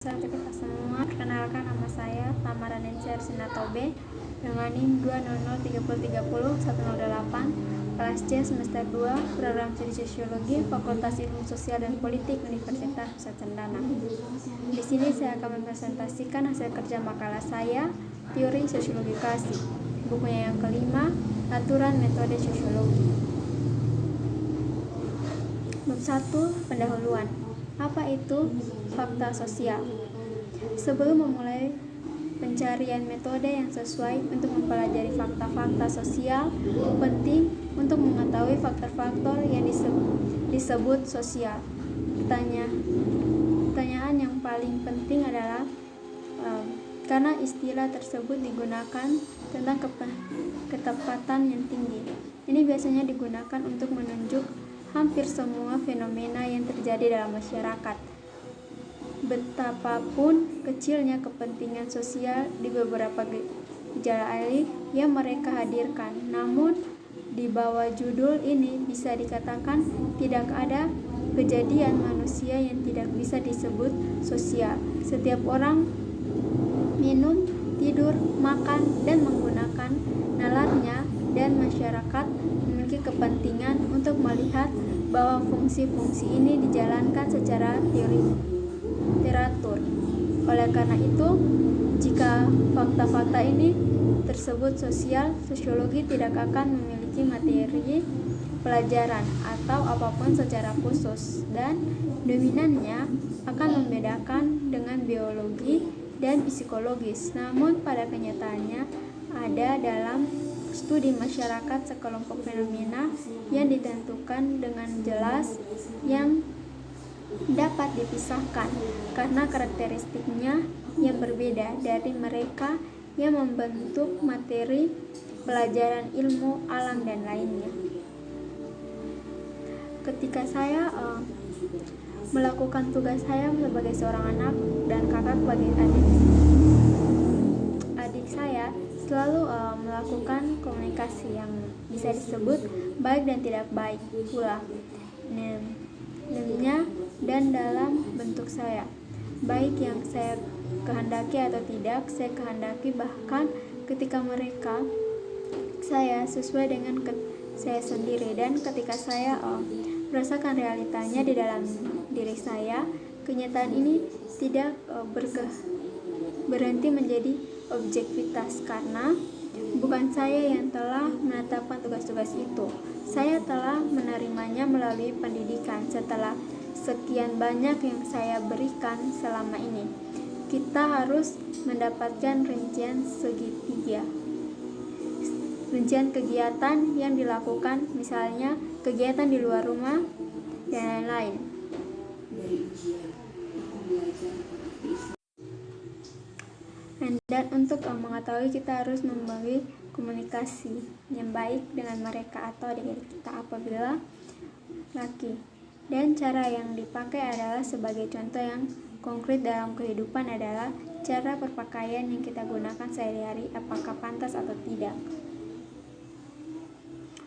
Salam kita semua, perkenalkan nama saya Tamara Nensyar Sinatobe dengan NIM 2003030-108 kelas C semester 2 program studi Sosiologi Fakultas Ilmu Sosial dan Politik Universitas Nusa Cendana. Di sini saya akan mempresentasikan hasil kerja makalah saya, Teori Sosiologi Klasik, bukunya yang kelima, Aturan Metode Sosiologi. Bab 1, pendahuluan. Apa itu fakta sosial? Sebelum memulai pencarian metode yang sesuai untuk mempelajari fakta-fakta sosial, penting untuk mengetahui faktor-faktor yang disebut sosial. Pertanyaan yang paling penting adalah karena istilah tersebut digunakan tentang ketepatan yang tinggi. Ini biasanya digunakan untuk menunjuk hampir semua fenomena yang terjadi dalam masyarakat. Betapapun kecilnya kepentingan sosial di beberapa gejala alih yang mereka hadirkan, namun di bawah judul ini bisa dikatakan tidak ada kejadian manusia yang tidak bisa disebut sosial. Setiap orang minum, tidur, makan, dan menggunakan nalarnya, dan masyarakat memiliki kepentingan untuk melihat bahwa fungsi-fungsi ini dijalankan secara teratur. Oleh karena itu, jika fakta-fakta ini tersebut sosial, sosiologi tidak akan memiliki materi pelajaran atau apapun secara khusus, dan dominannya akan membedakan dengan biologi dan psikologis. Namun pada kenyataannya ada dalam studi masyarakat sekelompok fenomena yang ditentukan dengan jelas yang dapat dipisahkan karena karakteristiknya yang berbeda dari mereka yang membentuk materi pelajaran ilmu alam dan lainnya. Ketika saya melakukan tugas saya sebagai seorang anak dan kakak sebagai adik saya selalu melakukan komunikasi yang bisa disebut baik dan tidak baik pula dan dalam bentuk saya, baik yang saya kehendaki atau tidak saya kehendaki, bahkan ketika mereka saya sesuai dengan saya sendiri, dan ketika saya merasakan realitanya di dalam diri saya, kenyataan ini tidak berhenti menjadi objektivitas karena bukan saya yang telah menetapkan tugas-tugas itu. Saya telah menerimanya melalui pendidikan setelah sekian banyak yang saya berikan selama ini. Kita harus mendapatkan rincian kegiatan yang dilakukan, misalnya kegiatan di luar rumah dan lain-lain. Dan untuk mengetahui, kita harus membangun komunikasi yang baik dengan mereka atau dengan kita apabila laki. Dan cara yang dipakai adalah sebagai contoh yang konkret dalam kehidupan adalah cara berpakaian yang kita gunakan sehari-hari, apakah pantas atau tidak.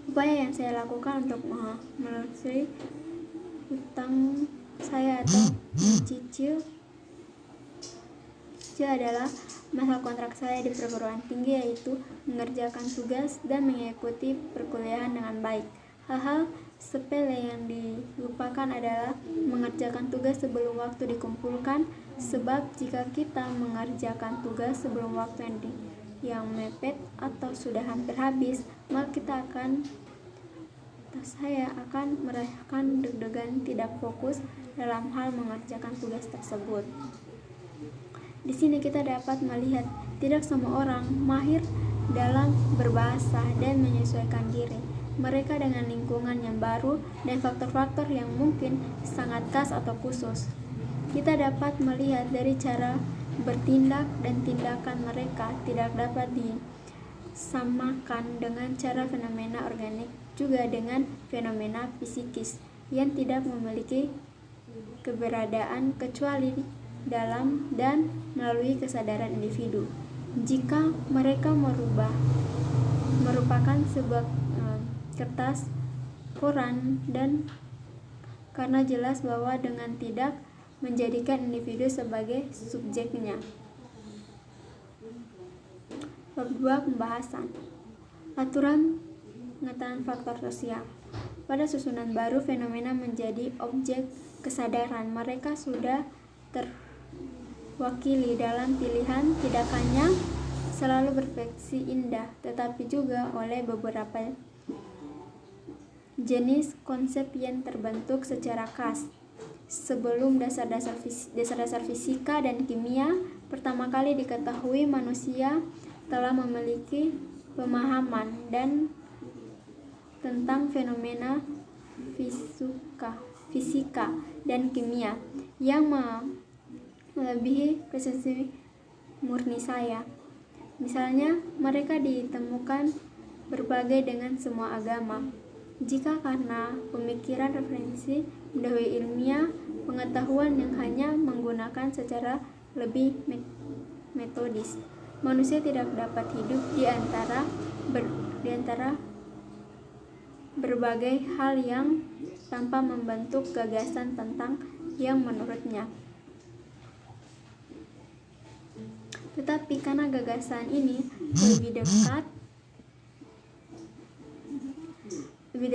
Upaya yang saya lakukan untuk menelusuri hutang saya atau mencicil adalah masalah kontrak saya di perguruan tinggi, yaitu mengerjakan tugas dan mengikuti perkuliahan dengan baik. Hal-hal sepele yang dilupakan adalah mengerjakan tugas sebelum waktu dikumpulkan, sebab jika kita mengerjakan tugas sebelum waktu yang mepet atau sudah hampir habis, maka saya akan merasakan deg-degan, tidak fokus dalam hal mengerjakan tugas tersebut. Di sini kita dapat melihat tidak semua orang mahir dalam berbahasa dan menyesuaikan diri mereka dengan lingkungan yang baru dan faktor-faktor yang mungkin sangat khas atau khusus. Kita dapat melihat dari cara bertindak dan tindakan mereka tidak dapat disamakan dengan cara fenomena organik, juga dengan fenomena psikis yang tidak memiliki keberadaan kecuali dalam dan melalui kesadaran individu. Jika mereka merupakan sebuah kertas koran, dan karena jelas bahwa dengan tidak menjadikan individu sebagai subjeknya. Bab 2 pembahasan. Aturan pengetahuan faktor sosial. Pada susunan baru, fenomena menjadi objek kesadaran. Mereka sudah terwakili dalam pilihan, tidak hanya selalu berfungsi indah, tetapi juga oleh beberapa jenis konsep yang terbentuk secara khas. Sebelum dasar-dasar fisika dan kimia pertama kali diketahui, manusia telah memiliki pemahaman tentang fenomena fisika dan kimia yang melebihi persepsi murni saya. Misalnya, mereka ditemukan berbagai dengan semua agama. Jika karena pemikiran referensi mendahului ilmiah, pengetahuan yang hanya menggunakan secara lebih metodis, manusia tidak dapat hidup di antara berbagai hal yang tanpa membentuk gagasan tentang yang menurutnya. Tetapi karena gagasan ini lebih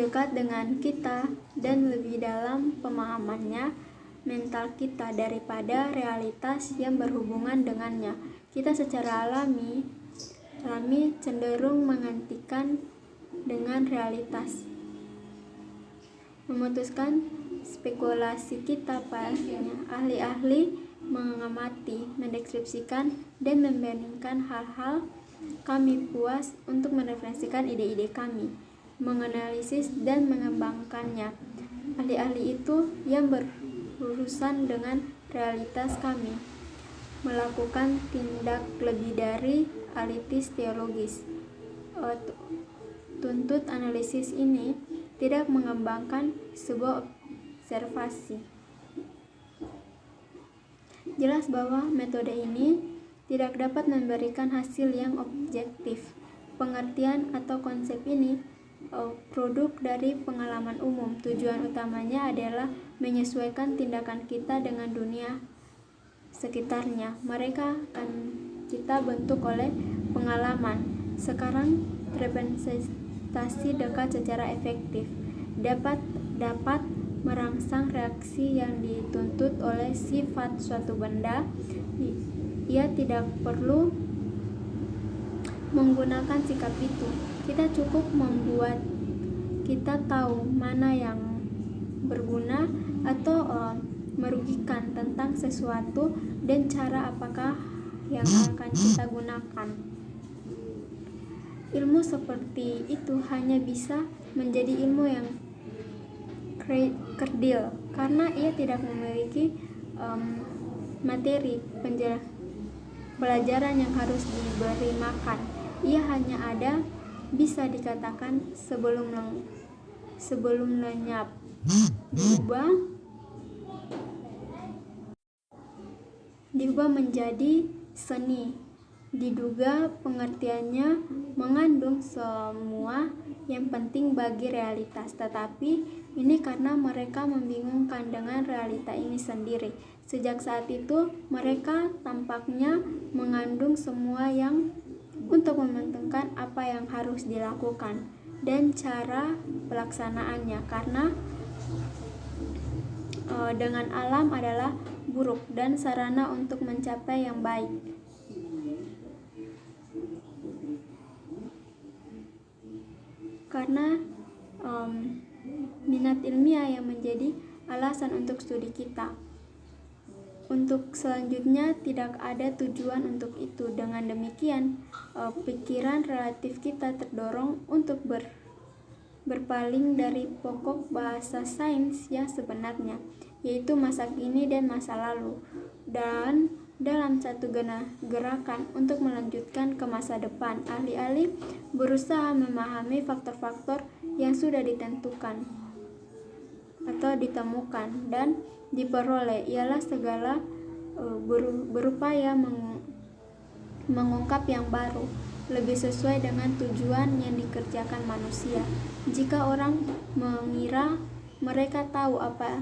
dekat dengan kita dan lebih dalam pemahamannya, mental kita daripada realitas yang berhubungan dengannya, kita secara alami cenderung mengantikan dengan realitas, memutuskan spekulasi kita. Padanya ahli-ahli mengamati, mendeskripsikan, dan membandingkan hal-hal. Kami puas untuk mereferensikan ide-ide kami, menganalisis dan mengembangkannya. Ahli-ahli itu yang berurusan dengan realitas kami melakukan tindak lebih dari analisis teologis. Tuntut analisis ini tidak mengembangkan sebuah observasi. Jelas bahwa metode ini tidak dapat memberikan hasil yang objektif. Pengertian atau konsep ini produk dari pengalaman umum. Tujuan utamanya adalah menyesuaikan tindakan kita dengan dunia sekitarnya. Mereka akan kita bentuk oleh pengalaman. Sekarang representasi dekat secara efektif dapat merangsang reaksi yang dituntut oleh sifat suatu benda. Ia tidak perlu menggunakan sikap itu. Kita cukup membuat kita tahu mana yang berguna atau merugikan tentang sesuatu dan cara apakah yang akan kita gunakan. Ilmu seperti itu hanya bisa menjadi ilmu yang kerdil karena ia tidak memiliki materi pelajaran yang harus diberi makan. Ia hanya ada, bisa dikatakan, sebelum lenyap, diubah menjadi seni. Diduga pengertiannya mengandung semua yang penting bagi realitas, tetapi ini karena mereka membingungkan dengan realita ini sendiri. Sejak saat itu, mereka tampaknya mengandung semua yang untuk menentukan apa yang harus dilakukan dan cara pelaksanaannya, karena dengan alam adalah buruk dan sarana untuk mencapai yang baik. Karena minat ilmiah yang menjadi alasan untuk studi kita. Untuk selanjutnya tidak ada tujuan untuk itu. Dengan demikian, pikiran relatif kita terdorong untuk berpaling dari pokok bahasa sains yang sebenarnya, yaitu masa kini dan masa lalu, dan dalam satu gerakan untuk melanjutkan ke masa depan, ahli-ahli berusaha memahami faktor-faktor yang sudah ditentukan atau ditemukan dan diperoleh. Ialah segala berupaya mengungkap yang baru, lebih sesuai dengan tujuan yang dikerjakan manusia. Jika orang mengira mereka tahu apa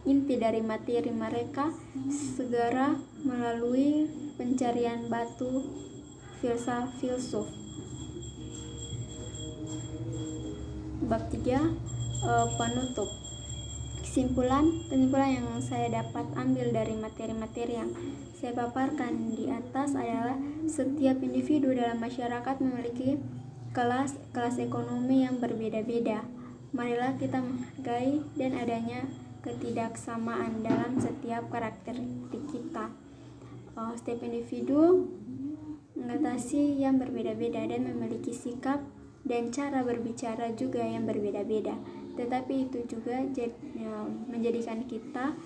inti dari materi mereka segera melalui pencarian batu filsuf. Bab 3, penutup. Kesimpulan yang saya dapat ambil dari materi-materi yang saya paparkan di atas adalah setiap individu dalam masyarakat memiliki kelas ekonomi yang berbeda-beda. Marilah kita menghargai dan adanya ketidaksamaan dalam setiap karakteristik kita. Setiap individu mengatasi yang berbeda-beda dan memiliki sikap dan cara berbicara juga yang berbeda-beda. Tetapi itu juga menjadikan kita,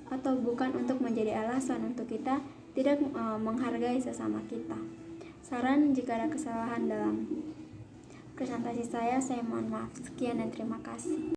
atau bukan untuk menjadi alasan untuk kita tidak menghargai sesama kita. Saran jika ada kesalahan dalam presentasi saya mohon maaf. Sekian dan terima kasih.